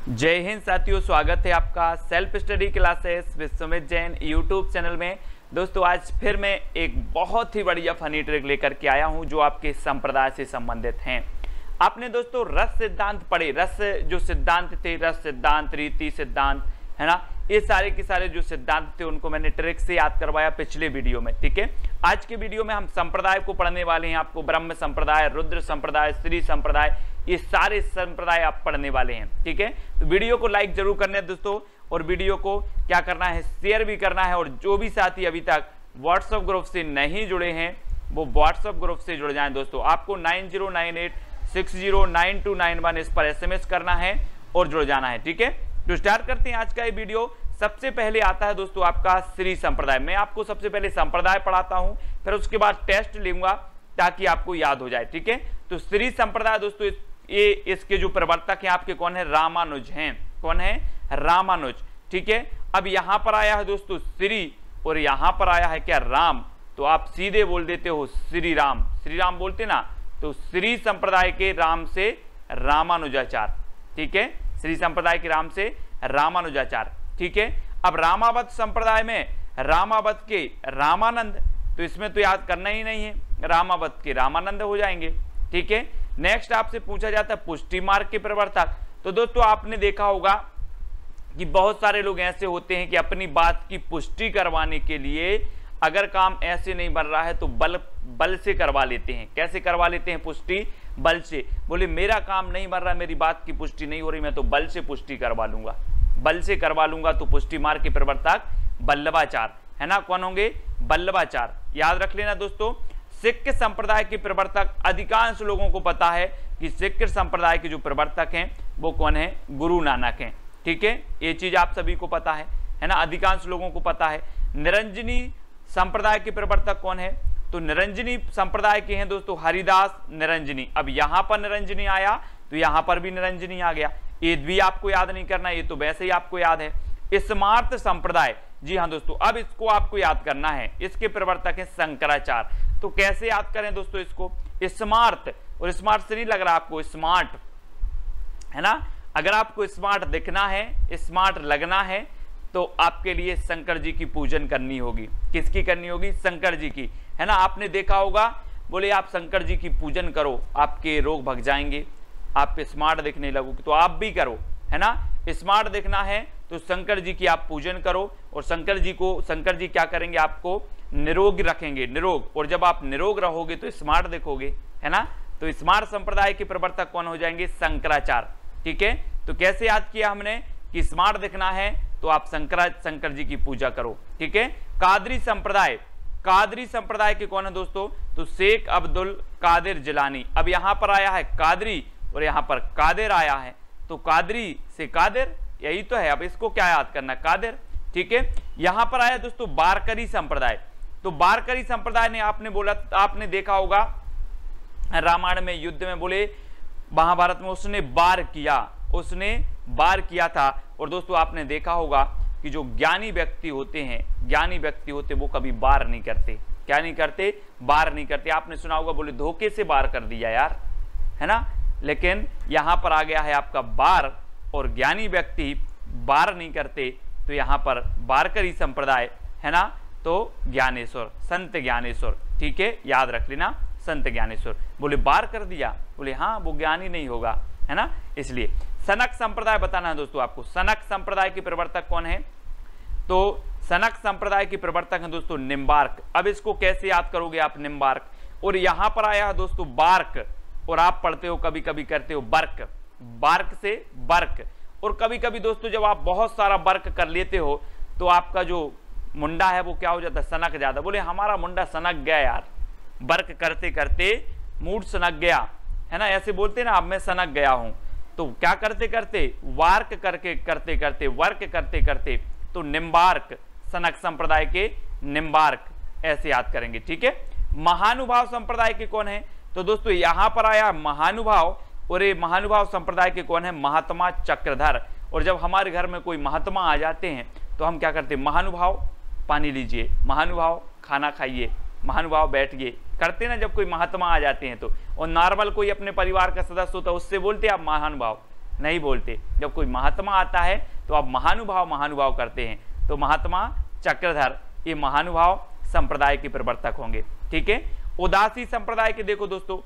जय हिंद साथियों, स्वागत है आपका self study classes with Sumit Jain YouTube channel में। दोस्तों आज फिर मैं एक बहुत ही बढ़िया फनी ट्रिक लेकर के आया हूं जो आपके संप्रदाय से संबंधित हैं। आपने दोस्तों रस सिद्धांत पढ़े, रस जो सिद्धांत थे, रस सिद्धांत, रीति सिद्धांत, है ना, ये सारे के सारे जो सिद्धांत थे उनको मैंने ट्रिक से याद करवाया पिछले वीडियो में। ठीक है, आज के वीडियो में हम संप्रदाय को पढ़ने वाले हैं। आपको ब्रह्म संप्रदाय, रुद्र संप्रदाय, श्री संप्रदाय, ये सारे संप्रदाय आप पढ़ने वाले हैं। ठीक है, तो वीडियो को लाइक जरूर करना है दोस्तों, और वीडियो को क्या करना है, शेयर भी करना है। और जो भी साथी अभी तक व्हाट्सएप ग्रुप से नहीं जुड़े हैं वो व्हाट्सएप ग्रुप से जुड़ जाएं दोस्तों। आपको 9098609291 इस पर SMS करना है और जुड़ जाना है। ठीक है, तो स्टार्ट करते हैं आज का ये वीडियो। सबसे पहले आता है दोस्तों आपका श्री संप्रदाय। मैं आपको सबसे पहले संप्रदाय पढ़ाता हूं, फिर उसके बाद टेस्ट लूंगा ताकि आपको याद हो जाए। ठीक है, तो श्री संप्रदाय दोस्तों ये इसके जो प्रवर्तक हैं आपके कौन है, रामानुज हैं। कौन है, रामानुज। ठीक है, अब यहां पर आया है दोस्तों श्री और यहां पर आया है क्या, राम। तो आप सीधे बोल देते हो श्री राम, श्री राम बोलते ना, तो श्री संप्रदाय के राम से रामानुजाचार्य। ठीक है, श्री संप्रदाय के राम से रामानुजाचार्य। ठीक है, अब रामावत संप्रदाय में रामावत के रामानंद, तो इसमें तो याद करना ही नहीं है, रामावत के रामानंद हो जाएंगे। ठीक है, नेक्स्ट आपसे पूछा जाता है पुष्टि मार्ग के प्रवर्तक। तो दोस्तों आपने देखा होगा कि बहुत सारे लोग ऐसे होते हैं कि अपनी बात की पुष्टि करवाने के लिए अगर काम ऐसे नहीं बन रहा है तो बल से करवा लेते हैं। कैसे करवा लेते हैं पुष्टि, बल से। बोले मेरा काम नहीं बन रहा, मेरी बात की पुष्टि नहीं हो रही, मैं तो बल से पुष्टि करवा लूंगा, बल से करवा लूंगा। तो पुष्टि मार्ग के प्रवर्तक बल्लभाचार्य है ना। कौन होंगे, बल्लभाचार्य। याद रख लेना दोस्तों। सिख संप्रदाय के प्रवर्तक, अधिकांश लोगों को पता है कि सिख संप्रदाय के जो प्रवर्तक हैं वो कौन है, गुरु नानक हैं। ठीक है, ये चीज आप सभी को पता है ना, अधिकांश लोगों को पता है। निरंजनी संप्रदाय के प्रवर्तक कौन है, तो निरंजनी संप्रदाय के हैं दोस्तों हरिदास निरंजनी। अब यहां पर निरंजनी आया तो यहां पर भी निरंजनी आ गया। ये भी आपको याद नहीं करना, ये तो वैसे ही आपको याद है। स्मार्त संप्रदाय, जी हाँ दोस्तों, अब इसको आपको याद करना है। इसके प्रवर्तक है शंकराचार्य। तो कैसे याद करें दोस्तों इसको, स्मार्ट, और स्मार्ट से नहीं लग रहा आपको, स्मार्ट है ना। अगर आपको स्मार्ट दिखना है, स्मार्ट लगना है, तो आपके लिए शंकर जी की पूजन करनी होगी। किसकी करनी होगी, शंकर जी की, है ना। आपने देखा होगा, बोले आप शंकर जी की पूजन करो, आपके रोग भग जाएंगे, आप स्मार्ट दिखने लगोगे। तो आप भी करो, है ना। स्मार्ट दिखना है तो शंकर जी की आप पूजन करो, और शंकर जी क्या करेंगे, आपको निरोग रखेंगे, निरोग। और जब आप निरोग रहोगे तो स्मार्ट दिखोगे, है ना। तो स्मार्ट संप्रदाय के प्रवर्तक कौन हो जाएंगे, शंकराचार्य। ठीक है, तो कैसे याद किया हमने कि स्मार्ट दिखना है तो आप शंकर जी की पूजा करो। ठीक है, कादरी संप्रदाय, कादरी संप्रदाय के कौन है दोस्तों, तो शेख अब्दुल कादिर जिलानी। अब यहां पर आया है कादरी और यहां पर कादिर आया है, तो कादरी से कादिर, यही तो है। अब इसको क्या याद करना, कादिर। ठीक है, यहां पर आया दोस्तों बारकरी संप्रदाय। तो बारकरी संप्रदाय ने आपने बोला, आपने देखा होगा रामायण में युद्ध में, बोले महाभारत में उसने वार किया, उसने वार किया था। और दोस्तों आपने देखा होगा कि जो ज्ञानी व्यक्ति होते हैं, ज्ञानी व्यक्ति होते वो कभी वार नहीं करते। क्या नहीं करते, वार नहीं करते। आपने सुना होगा, बोले धोखे से वार कर दिया यार, है ना। लेकिन यहां पर आ गया है आपका वार, और ज्ञानी व्यक्ति वार नहीं करते, तो यहां पर बारकरी संप्रदाय, है ना। तो ज्ञानेश्वर, संत ज्ञानेश्वर। ठीक है, याद रख लेना, संत ज्ञानेश्वर। बोले वार कर दिया, बोले हाँ वो ज्ञानी नहीं होगा, है ना। इसलिए सनक संप्रदाय बताना है दोस्तों आपको। सनक संप्रदाय के प्रवर्तक कौन है, तो सनक संप्रदाय के प्रवर्तक हैं दोस्तों निम्बार्क। अब इसको कैसे याद करोगे आप, निम्बार्क। और यहां पर आया है दोस्तों बार्क, और आप पढ़ते हो कभी कभी करते हो बर्क, बार्क से बर्क। और कभी कभी दोस्तों जब आप बहुत सारा बर्क कर लेते हो तो आपका जो मुंडा है वो क्या हो जाता है, सनक जाता। बोले हमारा मुंडा सनक गया यार, बर्क करते करते मूड सनक गया, है ना। ऐसे बोलते ना, अब मैं सनक गया हूं। तो क्या करते करते, वार्क करके करते करते, वर्क करते करते, तो निम्बार्क, सनक संप्रदाय के निम्बार्क, ऐसे याद करेंगे। ठीक है, महानुभाव संप्रदाय के कौन है, तो दोस्तों यहां पर आया महानुभाव, और ये महानुभाव संप्रदाय के कौन है, महात्मा चक्रधर। और जब हमारे घर में कोई महात्मा आ जाते हैं तो हम क्या करते हैं, महानुभाव पानी लीजिए, महानुभाव खाना खाइए, महानुभाव बैठिए, करते ना जब कोई महात्मा आ जाते हैं तो। और नॉर्मल कोई अपने परिवार का सदस्य होता है उससे बोलते आप महानुभाव, नहीं बोलते। जब कोई महात्मा आता है तो आप महानुभाव महानुभाव करते हैं, तो महात्मा चक्रधर ये महानुभाव संप्रदाय के प्रवर्तक होंगे। ठीक है, उदासी संप्रदाय के देखो दोस्तों,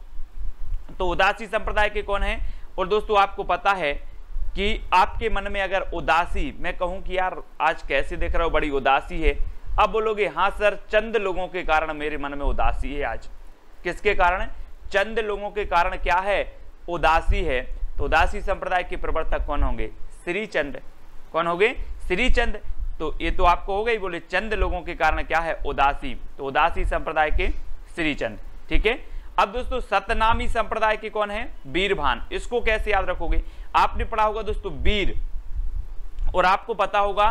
तो उदासी संप्रदाय के कौन है? और दोस्तों आपको पता है कि आपके मन में अगर उदासी, मैं कहूं कि यार आज कैसे देख रहा हूं बड़ी उदासी है, अब बोलोगे हाँ सर चंद लोगों के कारण मेरे मन में उदासी है आज। किसके कारण? चंद लोगों के कारण क्या है? उदासी है। तो उदासी संप्रदाय के प्रवर्तक कौन होंगे? श्रीचंद। कौन होंगे? श्रीचंद। तो ये तो आपको हो गई, बोले चंद लोगों के कारण क्या है? उदासी। तो उदासी संप्रदाय के श्रीचंद। ठीक है, अब दोस्तों सतनामी संप्रदाय के कौन है? वीरभान। इसको कैसे याद रखोगे? आपने पढ़ा होगा दोस्तों वीर, और आपको पता होगा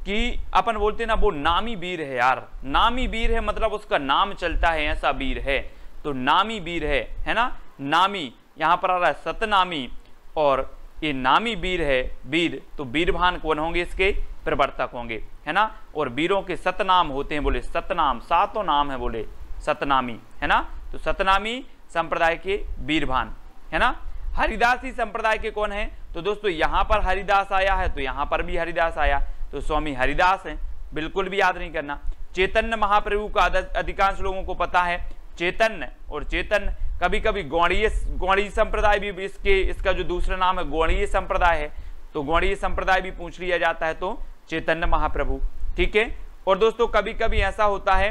कि अपन बोलते ना वो नामी वीर है यार, नामी वीर है मतलब उसका नाम चलता है, ऐसा वीर है, तो नामी वीर है ना। नामी यहां पर आ रहा है सतनामी, और ये नामी वीर है वीर, तो वीरभान कौन होंगे? इसके प्रवर्तक होंगे, है ना। और वीरों के सतनाम होते हैं, बोले सतनाम, सातों नाम है बोले सतनामी, है ना। तो सतनामी संप्रदाय के वीरभान, है ना। हरिदासी संप्रदाय के कौन है? तो दोस्तों यहां पर हरिदास आया है तो यहां पर भी हरिदास आया, तो स्वामी हरिदास हैं, बिल्कुल भी याद नहीं करना। चैतन्य महाप्रभु का अधिकांश लोगों को पता है चैतन्य, और चैतन्य कभी कभी गौड़ीय संप्रदाय भी इसका जो दूसरा नाम है गौड़ीय संप्रदाय है, तो गौड़ीय संप्रदाय भी पूछ लिया जाता है, तो चैतन्य महाप्रभु। ठीक है, और दोस्तों कभी कभी ऐसा होता है,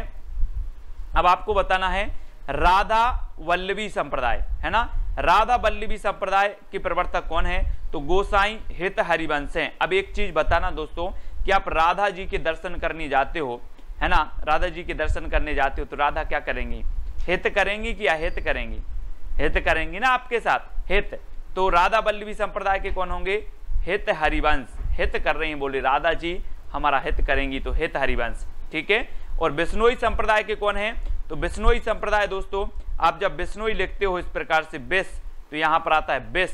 अब आपको बताना है राधा वल्लभी संप्रदाय, है ना। राधा वल्लभी संप्रदाय के प्रवर्तक कौन है? तो गोसाई हित हरिवंश हैं। अब एक चीज बताना दोस्तों कि आप राधा जी के दर्शन करने जाते हो, है ना, राधा जी के दर्शन करने जाते हो तो राधा क्या करेंगी? हित करेंगी कि अहित करेंगी? हित करेंगी ना आपके साथ, हित। तो राधा वल्लभी संप्रदाय के कौन होंगे? हित हरिवंश, हित कर रही हैं, बोले राधा जी हमारा हित करेंगी, तो हित हरिवंश। ठीक है, और बिश्नोई संप्रदाय के कौन है? तो बिश्नोई संप्रदाय दोस्तों आप जब बिश्नोई लिखते हो इस प्रकार से बिस, तो यहां पर आता है बिस,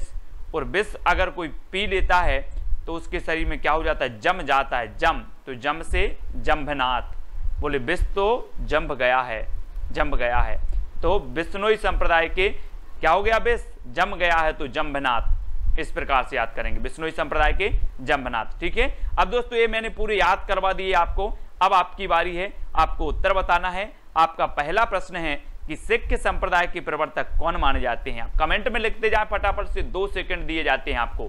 और बिस अगर कोई पी लेता है तो उसके शरीर में क्या हो जाता है? जम जाता है, जम। तो जम से जंभनाथ, बोले बिस तो जंभ गया है, जंभ गया है, तो बिश्नोई संप्रदाय के क्या हो गया? बिस जम गया है तो जंभनाथ, इस प्रकार से याद करेंगे, बिश्नोई संप्रदाय के जंभनाथ। ठीक है, अब दोस्तों ये मैंने पूरे याद करवा दिए आपको, अब आपकी बारी है, आपको उत्तर बताना है। आपका पहला प्रश्न है कि सिख संप्रदाय के प्रवर्तक कौन माने जाते हैं? आप कमेंट में लिखते जाए फटाफट से, 2 सेकंड दिए जाते हैं आपको,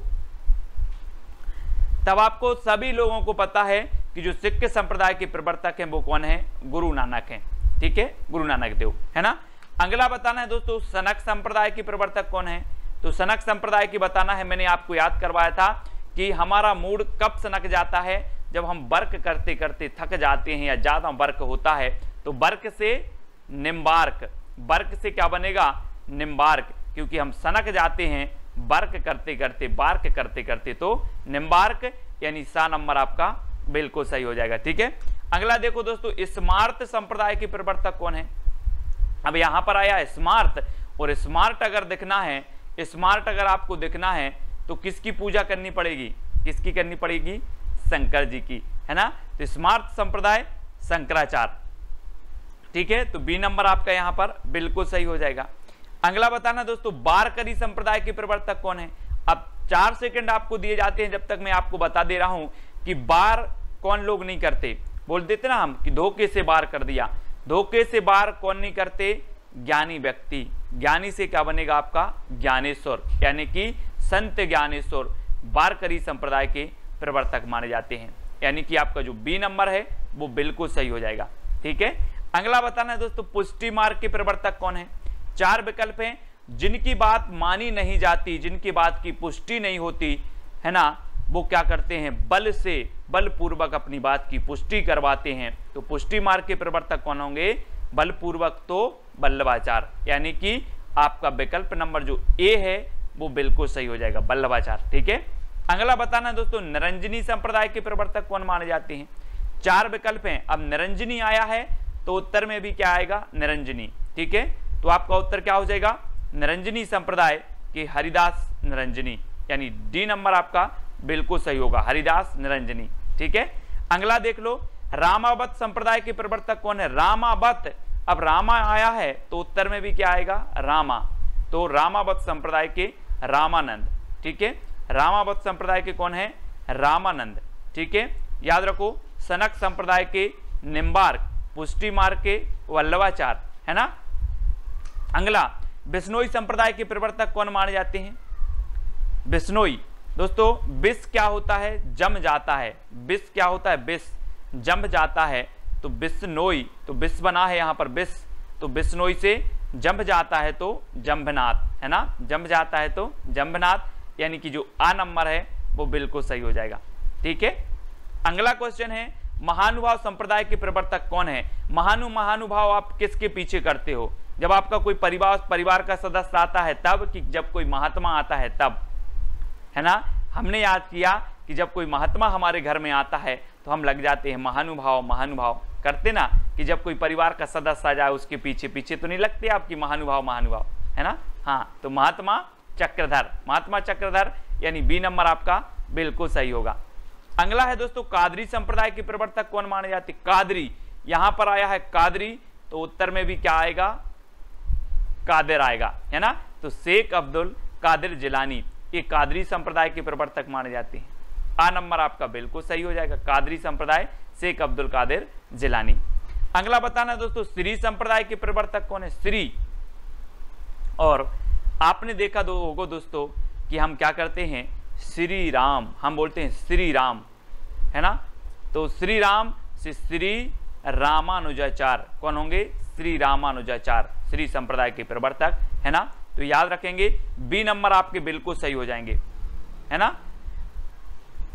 तब आपको सभी लोगों को पता है कि जो सिख संप्रदाय के प्रवर्तक हैं वो कौन है? गुरु नानक हैं। ठीक है, गुरु नानक देव, है ना। अगला बताना है दोस्तों सनक संप्रदाय के प्रवर्तक कौन है? तो सनक संप्रदाय की बताना है, मैंने आपको याद करवाया था कि हमारा मूड कब सनक जाता है? जब हम वर्क करते करते थक जाते हैं या ज्यादा वर्क होता है, तो वर्क से निम्बार्क, वर्क से क्या बनेगा? निम्बार्क, क्योंकि हम सनक जाते हैं वर्क करते करते, बार्क करते करते, तो निम्बार्क यानी सा नंबर आपका बिल्कुल सही हो जाएगा। ठीक है, अगला देखो दोस्तों स्मार्त संप्रदाय के प्रवर्तक कौन है? अब यहां पर आया स्मार्त, और स्मार्ट अगर दिखना है, स्मार्ट अगर आपको दिखना है तो किसकी पूजा करनी पड़ेगी? किसकी करनी पड़ेगी? शंकर जी की, है ना। तो स्मार्त संप्रदाय शंकराचार्य। ठीक है, तो बी नंबर आपका यहां पर बिल्कुल सही हो जाएगा। अगला बताना दोस्तों बारकरी संप्रदाय के प्रवर्तक कौन है? अब 4 सेकंड आपको दिए जाते हैं, जब तक मैं आपको बता दे रहा हूं कि बार कौन लोग नहीं करते। बोल देते ना हम कि धोखे से बार कर दिया, धोखे से बार कौन नहीं करते? ज्ञानी व्यक्ति। ज्ञानी से क्या बनेगा आपका? ज्ञानेश्वर, यानी कि संत ज्ञानेश्वर बारकरी संप्रदाय के प्रवर्तक माने जाते हैं, यानी कि आपका जो बी नंबर है वो बिल्कुल सही हो जाएगा। ठीक है, अगला बताना है दोस्तों पुष्टि मार्ग के प्रवर्तक कौन है? 4 विकल्प हैं, जिनकी बात मानी नहीं जाती, जिनकी बात की पुष्टि नहीं होती, है ना, वो क्या करते हैं? बल से, बलपूर्वक अपनी बात की पुष्टि करवाते हैं। तो पुष्टि मार्ग के प्रवर्तक कौन होंगे? बलपूर्वक तो वल्लभाचार्य, यानी कि आपका विकल्प नंबर जो ए है वो बिल्कुल सही हो जाएगा, वल्लभाचार्य। ठीक है, अगला बताना है दोस्तों निरंजनी संप्रदाय के प्रवर्तक कौन माने जाते हैं? 4 विकल्प हैं, अब निरंजनी आया है तो उत्तर में भी क्या आएगा? निरंजनी। ठीक है, तो आपका उत्तर क्या हो जाएगा? निरंजनी संप्रदाय के हरिदास निरंजनी, यानी डी नंबर आपका बिल्कुल सही होगा, हरिदास निरंजनी। ठीक है, अगला देख लो रामावत संप्रदाय के प्रवर्तक कौन है? रामावत, अब रामा आया है तो उत्तर में भी क्या आएगा? रामा, तो रामावत संप्रदाय के रामानंद। ठीक है, रामावत संप्रदाय के कौन है? रामानंद। ठीक है, याद रखो। सनक संप्रदाय के निम्बार्क, पुष्टि मार्ग के वल्लभाचार्य, है ना। अगला, बिश्नोई संप्रदाय के प्रवर्तक कौन माने जाते हैं? बिश्नोई दोस्तों, बिस क्या होता है? जम जाता है। बिस क्या होता है? बिस जम जाता है, तो बिश्नोई, तो बिस बना है यहाँ पर बिस, तो बिश्नोई से जंभ जाता है तो जंभनाथ, है ना। जंभ जाता है तो जंभनाथ, यानी कि जो आ नंबर है वो बिल्कुल सही हो जाएगा। ठीक है, अगला क्वेश्चन है, महानुभाव संप्रदाय के प्रवर्तक कौन है? महानुभाव आप किसके पीछे करते हो? जब आपका कोई परिवार का सदस्य आता है तब, कि जब कोई महात्मा आता है तब, है ना। हमने याद किया कि जब कोई महात्मा हमारे घर में आता है तो हम लग जाते हैं महानुभाव करते ना, कि जब कोई परिवार का सदस्य आ जाए उसके पीछे पीछे तो नहीं लगते आपकी महानुभाव, है ना। हाँ, तो महात्मा चक्रधर, यानी बी नंबर आपका बिल्कुल सही होगा। अगला है दोस्तों, कादरी संप्रदाय के प्रवर्तक कौन माने जाते? कादरी, यहां पर आया है कादरी, तो उत्तर में भी क्या आएगा? कादिर आएगा, है ना। तो शेख अब्दुल कादिर जिलानी, ये कादरी संप्रदाय के प्रवर्तक माने जाते हैं। आ नंबर आपका बिल्कुल सही हो जाएगा। कादरी संप्रदाय, शेख अब्दुल कादिर जिलानी। अगला बताना दोस्तों, श्री संप्रदाय के प्रवर्तक कौन है? श्री, और आपने देखा होगा दोस्तों कि हम क्या करते हैं? श्री राम, हम बोलते हैं श्री राम, है ना। तो श्री राम से श्री रामानुजाचार्य कौन होंगे? श्री रामानुजाचार्य, श्री संप्रदाय के प्रवर्तक, है ना। तो याद रखेंगे, बी नंबर आपके बिल्कुल सही हो जाएंगे, है ना।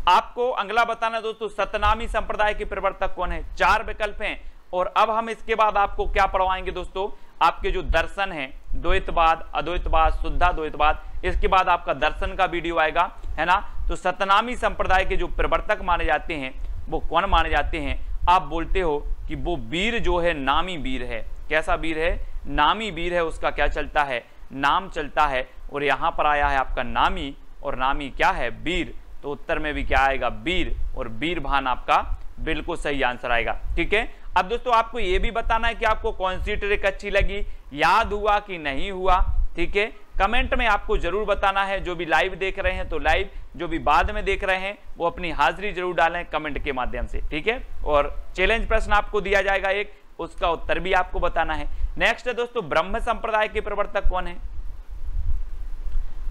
आपको अगला बताना दोस्तों, सतनामी संप्रदाय के प्रवर्तक कौन है? 4 विकल्प हैं, और अब हम इसके बाद आपको क्या पढ़वाएंगे दोस्तों? आपके जो दर्शन है, द्वैतवाद, अद्वैतवाद, शुद्धाद्वैतवाद, इसके बाद आपका दर्शन का वीडियो आएगा, है ना। तो सतनामी संप्रदाय के जो प्रवर्तक माने जाते हैं वो कौन माने जाते हैं? आप बोलते हो कि वो वीर जो है नामी वीर है। कैसा वीर है? नामी वीर है, उसका क्या चलता है? नाम चलता है। और यहां पर आया है आपका नामी, और नामी क्या है? वीर। तो उत्तर में भी क्या आएगा? वीर, और वीर भान आपका बिल्कुल सही आंसर आएगा। ठीक है, अब दोस्तों आपको यह भी बताना है कि आपको कौन सी ट्रिक अच्छी लगी, याद हुआ कि नहीं हुआ। ठीक है, कमेंट में आपको जरूर बताना है। जो भी लाइव देख रहे हैं तो लाइव, जो भी बाद में देख रहे हैं वो अपनी हाजिरी जरूर डालें कमेंट के माध्यम से। ठीक है, और चैलेंज प्रश्न आपको दिया जाएगा एक, उसका उत्तर भी आपको बताना है। नेक्स्ट है दोस्तों, ब्रह्म संप्रदाय के प्रवर्तक कौन है?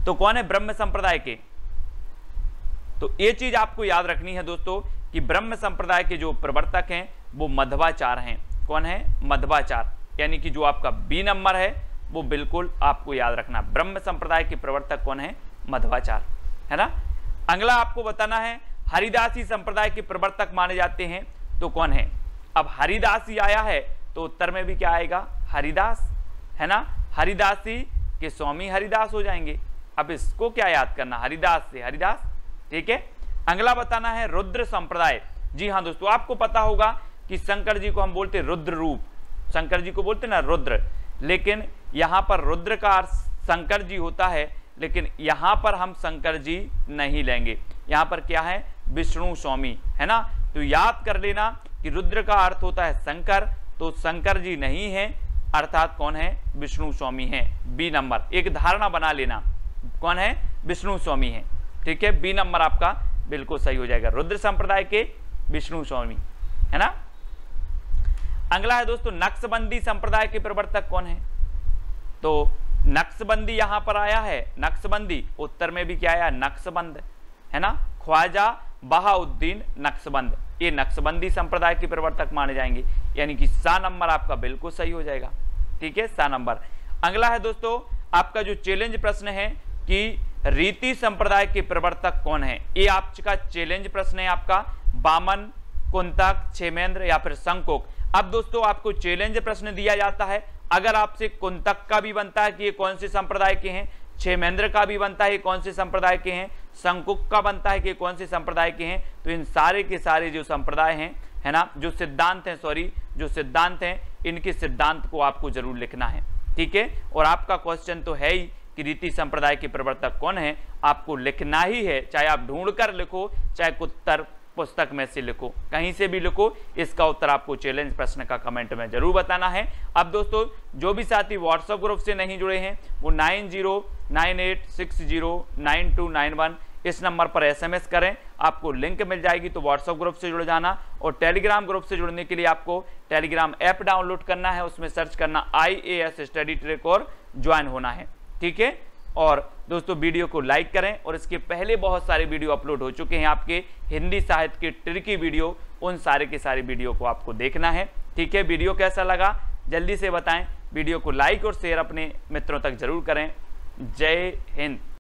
तो कौन है ब्रह्म संप्रदाय के? तो ये चीज आपको याद रखनी है दोस्तों कि ब्रह्म संप्रदाय के जो प्रवर्तक हैं वो मध्वाचार्य हैं। कौन है? मध्वाचार्य, यानी कि जो आपका बी नंबर है वो बिल्कुल आपको याद रखना। ब्रह्म संप्रदाय के प्रवर्तक कौन है? मध्वाचार्य, है ना। अगला आपको बताना है, हरिदासी संप्रदाय के प्रवर्तक माने जाते हैं तो कौन है? अब हरिदासी आया है तो उत्तर में भी क्या आएगा? हरिदास, है ना। हरिदासी के स्वामी हरिदास हो जाएंगे। अब इसको क्या याद करना? हरिदास से हरिदास। ठीक है, अगला बताना है रुद्र संप्रदाय। जी हाँ दोस्तों, आपको पता होगा कि शंकर जी को हम बोलते रुद्र रूप, शंकर जी को बोलते ना रुद्र, लेकिन यहां पर रुद्र का अर्थ शंकर जी होता है, लेकिन यहां पर हम शंकर जी नहीं लेंगे। यहां पर क्या है? विष्णु स्वामी, है ना। तो याद कर लेना कि रुद्र का अर्थ होता है शंकर, तो शंकर जी नहीं है, अर्थात कौन है? विष्णु स्वामी है। बी नंबर, एक धारणा बना लेना, कौन है? विष्णु स्वामी है। ठीक है, बी नंबर आपका बिल्कुल सही हो जाएगा, रुद्र संप्रदाय के विष्णु स्वामी, है ना। अगला है दोस्तों, नक्शबंदी संप्रदाय के प्रवर्तक कौन है? तो नक्शबंदी यहां पर आया है, नक्शबंदी, उत्तर में भी क्या आया? नक्शबंद, है ना। ख्वाजा बहाउद्दीन नक्शबंद, ये नक्शबंदी संप्रदाय के प्रवर्तक माने जाएंगे, यानी कि सा नंबर आपका बिल्कुल सही हो जाएगा। ठीक है, सा नंबर। अगला है दोस्तों आपका जो चैलेंज प्रश्न है कि रीति संप्रदाय के प्रवर्तक कौन है? ये आपका चैलेंज प्रश्न है आपका। बामन, कुंतक, क्षेमेंद्र या फिर शंकुक। अब दोस्तों आपको चैलेंज प्रश्न दिया जाता है, अगर आपसे कुंतक का भी बनता है कि ये कौन से संप्रदाय के हैं, क्षेमेंद्र का भी बनता है ये कौन से संप्रदाय के हैं, शंकुक का बनता है कि कौन से संप्रदाय के हैं, तो इन सारे के सारे जो संप्रदाय हैं, है ना, जो सिद्धांत हैं, जो सिद्धांत हैं, इनके सिद्धांत को आपको जरूर लिखना है। ठीक है, और आपका क्वेश्चन तो है ही कि रीति संप्रदाय के प्रवर्तक कौन है, आपको लिखना ही है, चाहे आप ढूंढ कर लिखो, चाहे उत्तर पुस्तक में से लिखो, कहीं से भी लिखो, इसका उत्तर आपको चैलेंज प्रश्न का कमेंट में जरूर बताना है। अब दोस्तों जो भी साथी व्हाट्सएप ग्रुप से नहीं जुड़े हैं वो 9098609291 इस नंबर पर SMS करें, आपको लिंक मिल जाएगी, तो व्हाट्सएप ग्रुप से जुड़ जाना। और टेलीग्राम ग्रुप से जुड़ने के लिए आपको टेलीग्राम ऐप डाउनलोड करना है, उसमें सर्च करना IAS स्टडी ट्रैक और ज्वाइन होना है, ठीक है। और दोस्तों वीडियो को लाइक करें, और इसके पहले बहुत सारे वीडियो अपलोड हो चुके हैं आपके हिंदी साहित्य के ट्रिकी वीडियो, उन सारे के सारे वीडियो को आपको देखना है, ठीक है। वीडियो कैसा लगा जल्दी से बताएं, वीडियो को लाइक और शेयर अपने मित्रों तक जरूर करें। जय हिंद।